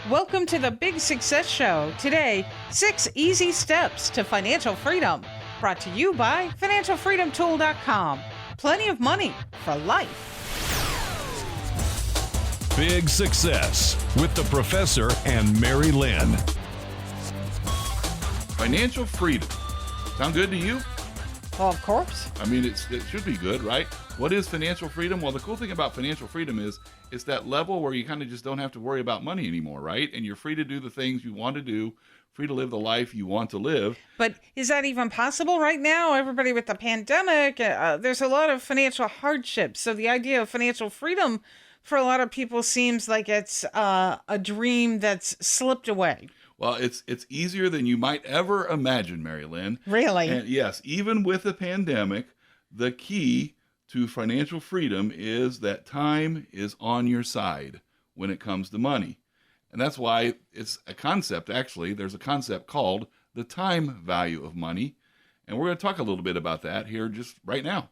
Welcome to the Big Success Show. Today, 6 easy steps to financial freedom. Brought to you by financialfreedomtool.com. Plenty of money for life. Big Success with the Professor and Mary-Lynn. Financial freedom. Sound good to you? Well, of course. I mean, it should be good, right? What is financial freedom? Well, the cool thing about financial freedom is it's that level where you kind of just don't have to worry about money anymore, right? And you're free to do the things you want to do, free to live the life you want to live. But is that even possible right now? Everybody with the pandemic, there's a lot of financial hardship. So the idea of financial freedom for a lot of people seems like it's a dream that's slipped away. Well, it's easier than you might ever imagine, Mary-Lynn. Really? And yes, even with the pandemic, the key to financial freedom is that time is on your side when it comes to money. And that's why it's a concept, actually. There's a concept called the time value of money. And we're going to talk a little bit about that here just right now.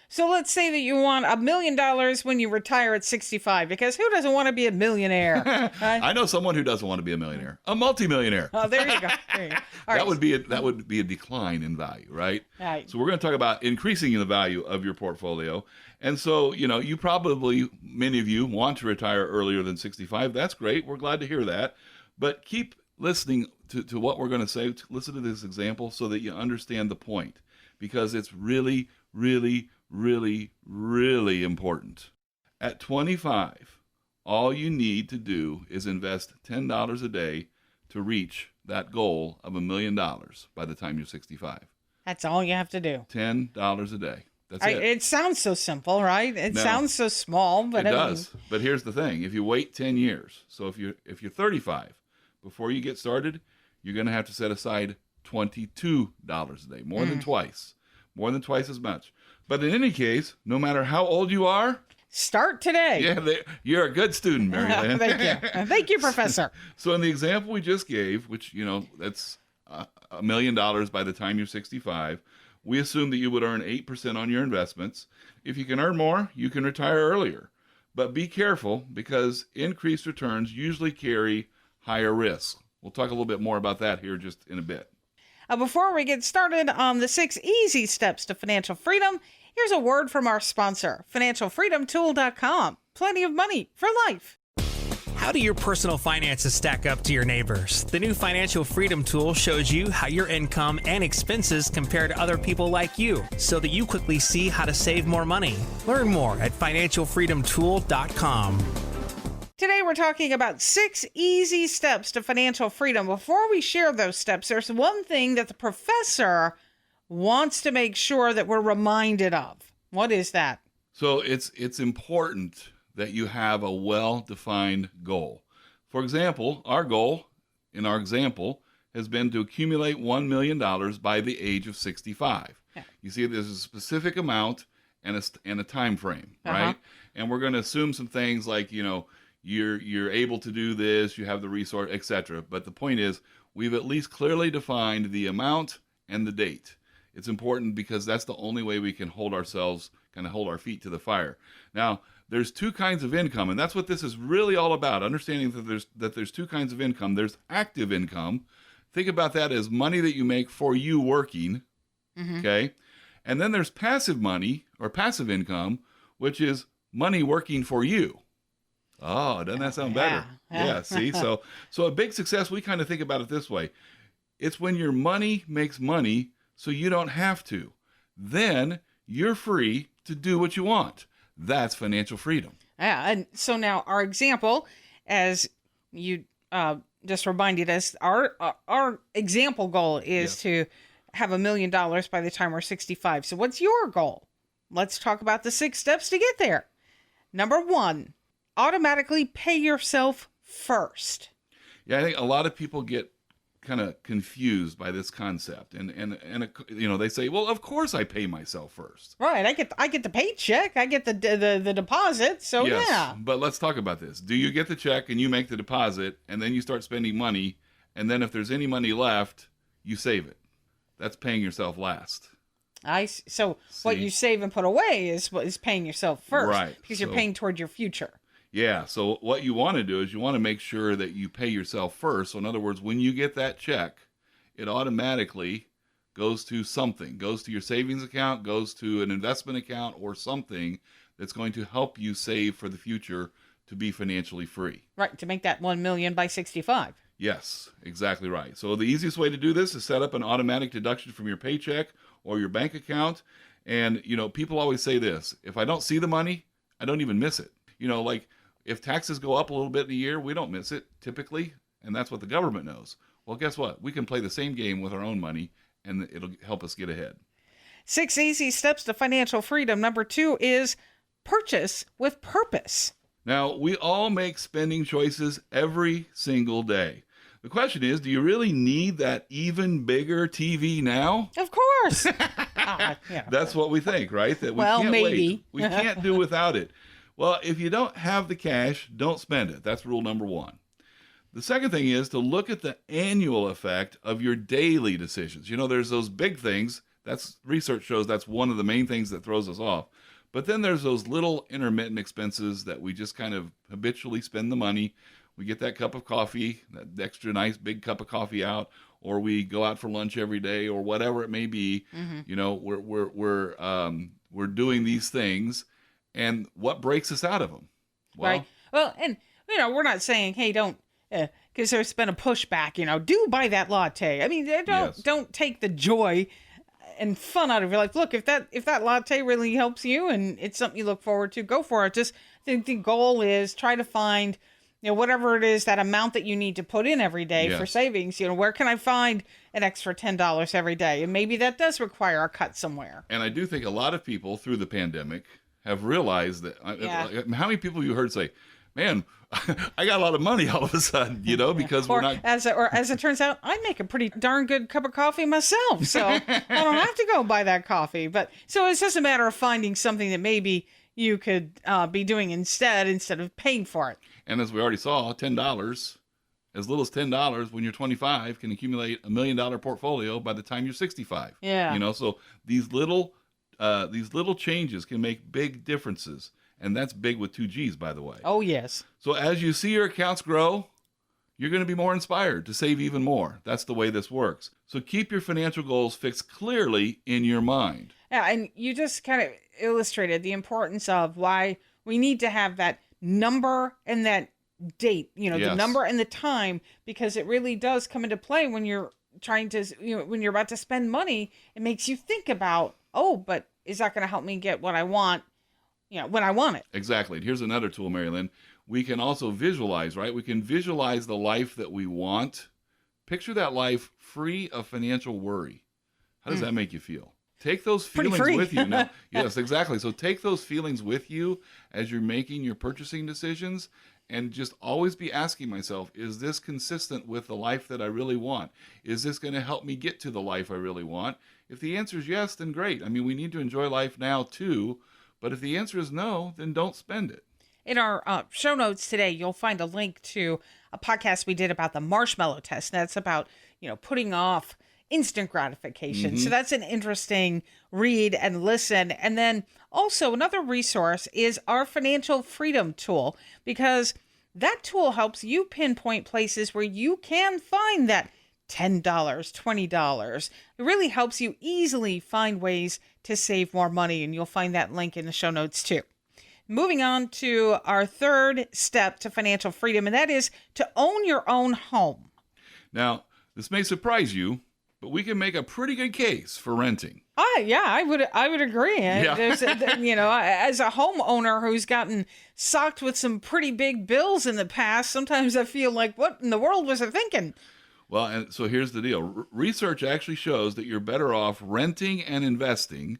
So let's say that you want $1 million when you retire at 65, because who doesn't want to be a millionaire? I know someone who doesn't want to be a millionaire, a multimillionaire. Oh, there you go. There you go. All That right. would be a decline in value, right? Right. So we're going to talk about increasing the value of your portfolio. And so, you probably, many of you want to retire earlier than 65. That's great. We're glad to hear that. But keep listening to what we're going to say. Listen to this example so that you understand the point, because it's really, really, really, really important. At 25, all you need to do is invest $10 a day to reach that goal of $1 million by the time you're 65. That's all you have to do. $10 a day. That's it. It sounds so simple, right? It No. sounds so small, but It does. But here's the thing. If you wait 10 years, so if you're 35, before you get started, you're going to have to set aside $22 a day, more than twice as much. But in any case, no matter how old you are, start today. yeah, you're a good student, Mary-Lynn. Thank you. Thank you, Professor. So in the example we just gave, which, that's $1 million by the time you're 65, we assume that you would earn 8% on your investments. If you can earn more, you can retire earlier. But be careful, because increased returns usually carry higher risk. We'll talk a little bit more about that here just in a bit. Before we get started on the 6 easy steps to financial freedom, here's a word from our sponsor, financialfreedomtool.com. Plenty of money for life. How do your personal finances stack up to your neighbors? The new Financial Freedom Tool shows you how your income and expenses compare to other people like you, so that you quickly see how to save more money. Learn more at financialfreedomtool.com. Today we're talking about 6 easy steps to financial freedom. Before we share those steps, there's one thing that the professor wants to make sure that we're reminded of. What is that? So it's important that you have a well-defined goal. For example, our goal in our example has been to accumulate $1 million by the age of 65. Yeah. You see, there's a specific amount and a time frame, right? And we're going to assume some things like, you're able to do this, you have the resource, etc. But the point is, we've at least clearly defined the amount and the date. It's important because that's the only way we can hold our feet to the fire. Now, there's 2 kinds of income, and that's what this is really all about, understanding that there's 2 kinds of income. There's active income. Think about that as money that you make for you working, okay? And then there's passive money, or passive income, which is money working for you. Oh, doesn't that sound better? Yeah, see? So a big success, we kind of think about it this way. It's when your money makes money so you don't have to. Then you're free to do what you want. That's financial freedom. Yeah, and so now our example, as you just reminded us, our example goal is to have $1 million by the time we're 65. So what's your goal? Let's talk about the 6 steps to get there. Number 1, automatically pay yourself first. Yeah, I think a lot of people get kind of confused by this concept, and they say, well, of course I pay myself first. Right, I get the paycheck, I get the deposit, so yes, yeah. But let's talk about this. Do you get the check and you make the deposit, and then you start spending money, and then if there's any money left, you save it? That's paying yourself last. So what you save and put away is paying yourself first, right? Because you're paying toward your future. Yeah. So what you want to do is you want to make sure that you pay yourself first. So in other words, when you get that check, it automatically goes to something, goes to your savings account, goes to an investment account or something that's going to help you save for the future to be financially free. Right, to make that 1 million by 65. Yes, exactly right. So the easiest way to do this is set up an automatic deduction from your paycheck or your bank account. And, people always say this, if I don't see the money, I don't even miss it. Like if taxes go up a little bit in a year, we don't miss it typically. And that's what the government knows. Well, guess what? We can play the same game with our own money and it'll help us get ahead. 6 easy steps to financial freedom. Number 2 is purchase with purpose. Now, we all make spending choices every single day. The question is, do you really need that even bigger TV now? Of course. That's what we think, right? That we can't maybe. wait. We can't do without it. Well, if you don't have the cash, don't spend it. That's rule number 1. The second thing is to look at the annual effect of your daily decisions. There's those big things. That's research shows that's one of the main things that throws us off. But then there's those little intermittent expenses that we just kind of habitually spend the money. We get that cup of coffee, that extra nice big cup of coffee out, or we go out for lunch every day, or whatever it may be. We're doing these things, and what breaks us out of them? Well, right. Well, and we're not saying, hey, don't, because there's been a pushback. Do buy that latte. I mean, don't take the joy and fun out of your life. Look, if that latte really helps you and it's something you look forward to, go for it. Just the goal is try to find, whatever it is, that amount that you need to put in every day for savings. Where can I find an extra $10 every day? And maybe that does require a cut somewhere. And I do think a lot of people through the pandemic have realized that. How many people you heard say, man, I got a lot of money all of a sudden, because we're not. As it turns out, I make a pretty darn good cup of coffee myself, so I don't have to go buy that coffee. But so it's just a matter of finding something that maybe you could be doing instead of paying for it. And as we already saw, $10, as little as $10 when you're 25 can accumulate $1 million portfolio by the time you're 65. Yeah. So these little changes can make big differences. And that's big with 2 G's, by the way. Oh, yes. So as you see your accounts grow, you're going to be more inspired to save even more. That's the way this works. So keep your financial goals fixed clearly in your mind. Yeah, and you just kind of illustrated the importance of why we need to have that number and that date, the number and the time, because it really does come into play when you're trying to, when you're about to spend money. It makes you think about, but is that going to help me get what I want? When I want it. Exactly. Here's another tool, Mary-Lynn. We can also visualize, right? We can visualize the life that we want. Picture that life free of financial worry. How does that make you feel? Take those feelings with you. Now, yes, exactly. So take those feelings with you as you're making your purchasing decisions, and just always be asking myself, is this consistent with the life that I really want? Is this going to help me get to the life I really want? If the answer is yes, then great. I mean, we need to enjoy life now too. But if the answer is no, then don't spend it. In our show notes today, you'll find a link to a podcast we did about the marshmallow test. That's about, putting off instant gratification. Mm-hmm. So that's an interesting read and listen. And then also another resource is our financial freedom tool, because that tool helps you pinpoint places where you can find that $10, $20. It really helps you easily find ways to save more money, and you'll find that link in the show notes too. Moving on to our third step to financial freedom, and that is to own your own home. Now, this may surprise you, but we can make a pretty good case for renting. I would agree. Yeah. There's, as a homeowner who's gotten socked with some pretty big bills in the past, sometimes I feel like, what in the world was I thinking? Well, and so here's the deal. Research actually shows that you're better off renting and investing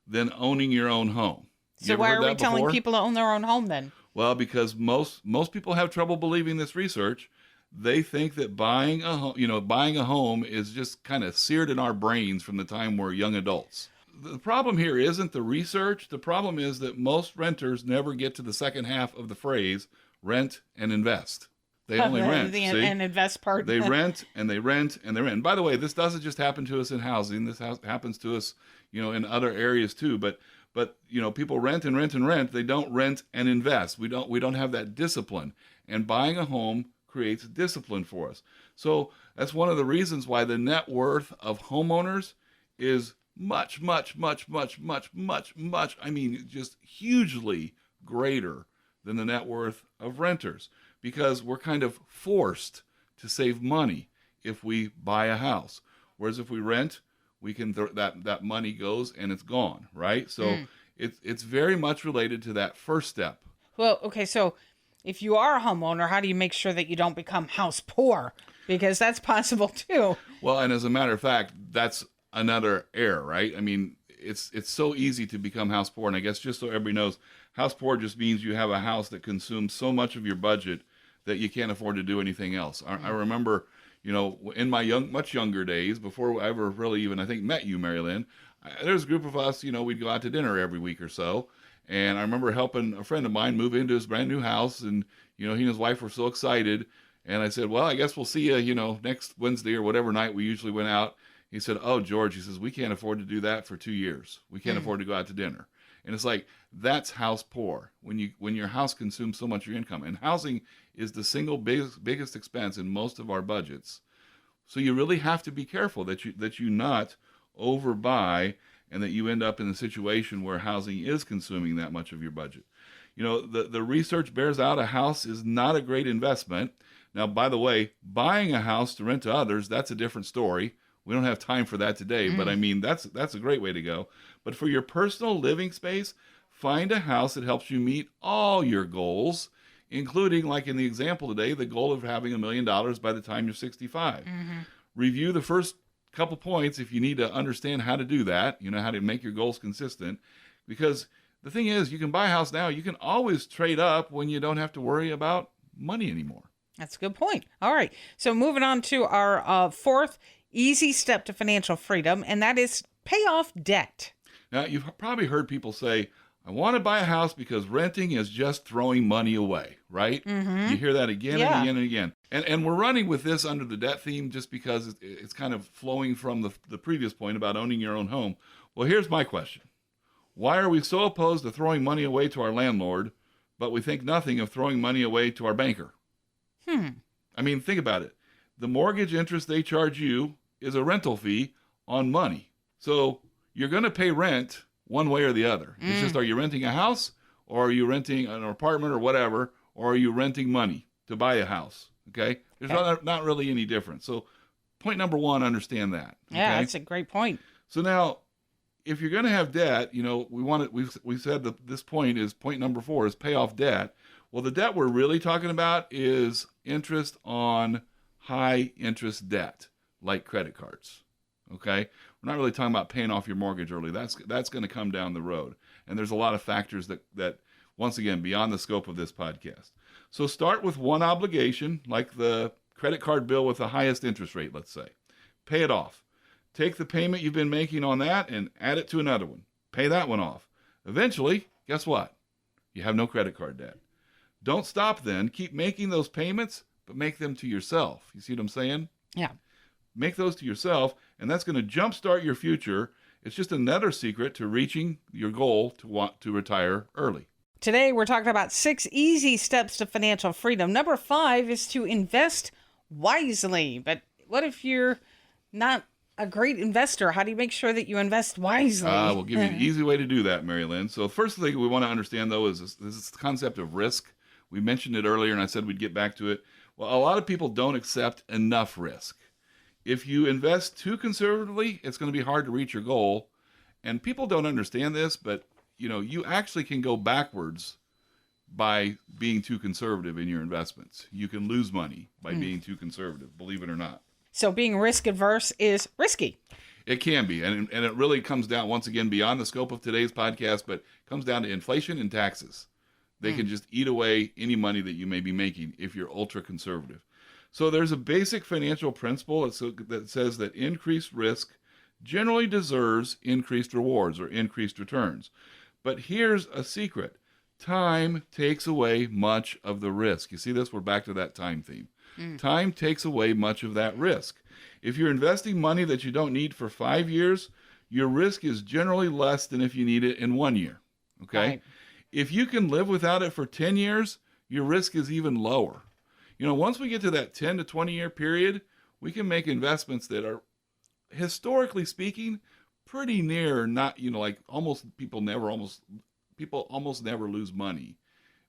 than owning your own home. So why are we telling people to own their own home then? Well, because most people have trouble believing this research. They think that buying a home is just kind of seared in our brains from the time we're young adults. The problem here isn't the research. The problem is that most renters never get to the second half of the phrase, rent and invest. They only rent. And invest part. They rent and they rent and they rent. And by the way, this doesn't just happen to us in housing. This happens to us, in other areas too. But But, people rent and rent and rent. They don't rent and invest. We don't have that discipline. And buying a home creates discipline for us. So that's one of the reasons why the net worth of homeowners is much, much, much, much, much, much, much, just hugely greater than the net worth of renters, because we're kind of forced to save money if we buy a house. Whereas if we rent, we can that money goes and it's gone, right? So it's very much related to that first step. Well, okay, so if you are a homeowner, how do you make sure that you don't become house poor? Because that's possible too. Well, and as a matter of fact, that's another error, right? It's so easy to become house poor. And I guess just so everybody knows, house poor just means you have a house that consumes so much of your budget that you can't afford to do anything else. I remember, in my much younger days, before I ever really even, I think, met you, Mary-Lynn, there's a group of us, we'd go out to dinner every week or so. And I remember helping a friend of mine move into his brand new house. And, he and his wife were so excited. And I said, well, I guess we'll see you, next Wednesday or whatever night we usually went out. He said, oh, George, he says, we can't afford to do that for 2 years. We can't afford to go out to dinner. And it's like, that's house poor, when your house consumes so much of your income. And housing is the single biggest expense in most of our budgets. So you really have to be careful that you not overbuy and that you end up in a situation where housing is consuming that much of your budget. The research bears out a house is not a great investment. Now, by the way, buying a house to rent to others, that's a different story. We don't have time for that today, but that's a great way to go. But for your personal living space, find a house that helps you meet all your goals, including, like in the example today, the goal of having $1 million by the time you're 65. Review the first couple points if you need to understand how to do that, how to make your goals consistent. Because the thing is, you can buy a house now. You can always trade up when you don't have to worry about money anymore. That's a good point. All right. So moving on to our fourth easy step to financial freedom, and that is pay off debt. Now, you've probably heard people say, I want to buy a house because renting is just throwing money away, right? You hear that again and again and again. And we're running with this under the debt theme just because it's kind of flowing from the previous point about owning your own home. Well, here's my question. Why are we so opposed to throwing money away to our landlord, but we think nothing of throwing money away to our banker? Think about it. The mortgage interest they charge you is a rental fee on money. So you're going to pay rent one way or the other. It's just, are you renting a house, or are you renting an apartment or whatever, or are you renting money to buy a house? Okay? There's not really any difference. So point number one, understand that. Okay? Yeah, that's a great point. So now, if you're going to have debt, we said that this point is point number 4 is pay off debt. Well, the debt we're really talking about is interest on high interest debt, like credit cards. Okay? We're not really talking about paying off your mortgage early. That's going to come down the road. And there's a lot of factors that once again, beyond the scope of this podcast. So start with one obligation, like the credit card bill with the highest interest rate, let's say. Pay it off. Take the payment you've been making on that and add it to another one. Pay that one off. Eventually, guess what? You have no credit card debt. Don't stop then. Keep making those payments, but make them to yourself. You see what I'm saying? Yeah. Make those to yourself, and that's going to jumpstart your future. It's just another secret to reaching your goal to want to retire early. Today, we're talking about 6 easy steps to financial freedom. Number 5 is to invest wisely. But what if you're not a great investor? How do you make sure that you invest wisely? We'll give you an easy way to do that, Mary-Lynn. So first thing we want to understand, though, is this concept of risk. We mentioned it earlier, and I said we'd get back to it. Well, a lot of people don't accept enough risk. If you invest too conservatively, it's going to be hard to reach your goal. And people don't understand this, but you actually can go backwards by being too conservative in your investments. You can lose money by being too conservative, believe it or not. So being risk adverse is risky. It can be. And it really comes down, once again, beyond the scope of today's podcast, but comes down to inflation and taxes. They can just eat away any money that you may be making if you're ultra conservative. So there's a basic financial principle that says that increased risk generally deserves increased rewards or increased returns. But here's a secret. Time takes away much of the risk. You see this? We're back to that time theme. Time takes away much of that risk. If you're investing money that you don't need for 5 years, your risk is generally less than if you need it in 1 year. Okay. Right. If you can live without it for 10 years, your risk is even lower. Once we get to that 10 to 20 year period, we can make investments that are, historically speaking, pretty near not, like people almost never lose money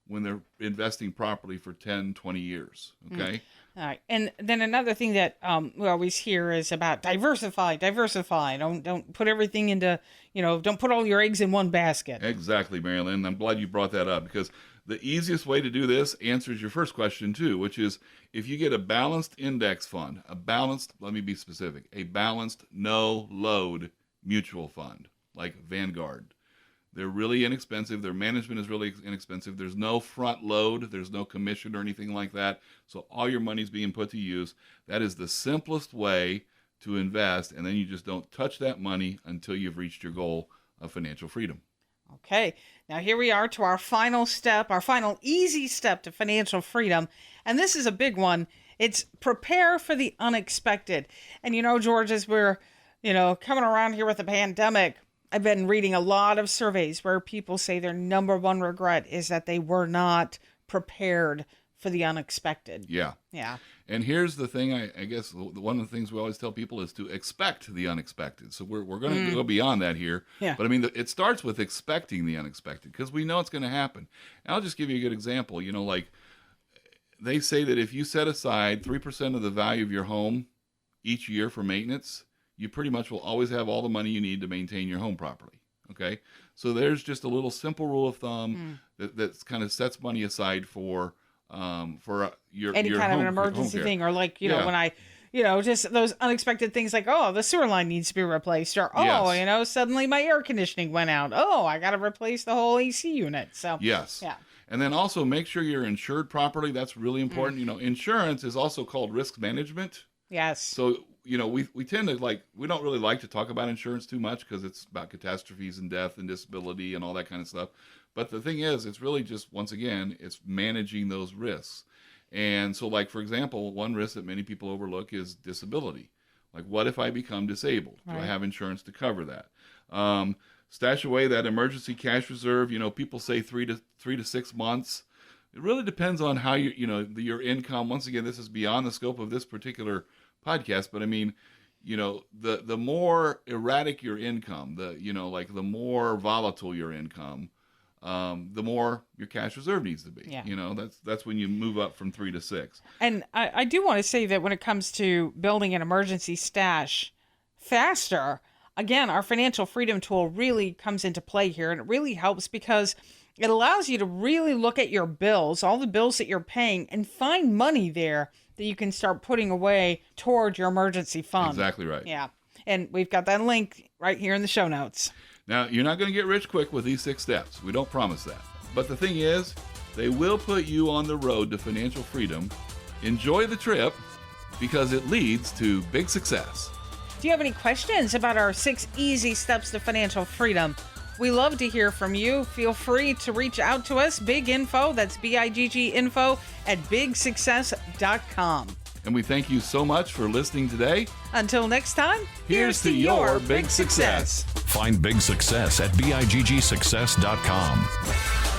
when they're investing properly for 10, 20 years. Okay. All right. And then another thing that we always hear is about diversify. Don't put everything into, don't put all your eggs in one basket. Exactly, Mary-Lynn. I'm glad you brought that up, because the easiest way to do this answers your first question too, which is if you get a balanced index fund, let me be specific, a balanced no load mutual fund like Vanguard. They're really inexpensive. Their management is really inexpensive. There's no front load. There's no commission or anything like that. So all your money's being put to use. That is the simplest way to invest. And then you just don't touch that money until you've reached your goal of financial freedom. Okay. Now here we are to our final step, our final easy step to financial freedom. And this is a big one. It's prepare for the unexpected. And George, as we're, coming around here with the pandemic, I've been reading a lot of surveys where people say their number one regret is that they were not prepared for the unexpected. Yeah. Yeah. And here's the thing, I guess one of the things we always tell people is to expect the unexpected. So we're going to go beyond that here. Yeah. But I mean, it starts with expecting the unexpected because we know it's going to happen. And I'll just give you a good example. Like they say that if you set aside 3% of the value of your home each year for maintenance, you pretty much will always have all the money you need to maintain your home properly. Okay. So there's just a little simple rule of thumb that kind of sets money aside for your any your kind home, of an emergency home care. thing, or like, when I, just those unexpected things like, oh, the sewer line needs to be replaced, or, Yes. suddenly my air conditioning went out. Oh, I got to replace the whole AC unit. So, Yes. yeah. And then also make sure you're insured properly. That's really important. Insurance is also called risk management. Yes. So, we tend to we don't really like to talk about insurance too much because it's about catastrophes and death and disability and all that kind of stuff. But the thing is, it's really just, once again, it's managing those risks. And so, for example, one risk that many people overlook is disability. Like, what if I become disabled? Right. Do I have insurance to cover that? Stash away that emergency cash reserve. People say 3 to 6 months. It really depends on how your income. Once again, this is beyond the scope of this particular podcast, but I mean, the more erratic your income, the more volatile your income, the more your cash reserve needs to be. Yeah. That's when you move up from 3 to 6. And I do want to say that when it comes to building an emergency stash faster, again, our financial freedom tool really comes into play here, and it really helps because it allows you to really look at your bills, all the bills that you're paying, and find money there that you can start putting away toward your emergency fund. Exactly right. Yeah. And we've got that link right here in the show notes. Now, you're not going to get rich quick with these 6 steps. We don't promise that. But the thing is, they will put you on the road to financial freedom. Enjoy the trip because it leads to big success. Do you have any questions about our 6 easy steps to financial freedom? We love to hear from you. Feel free to reach out to us. Big Info, that's BIGG info at BIGGSuccess.com. And we thank you so much for listening today. Until next time, Here's to your big success. Find Big Success at BIGGSuccess.com.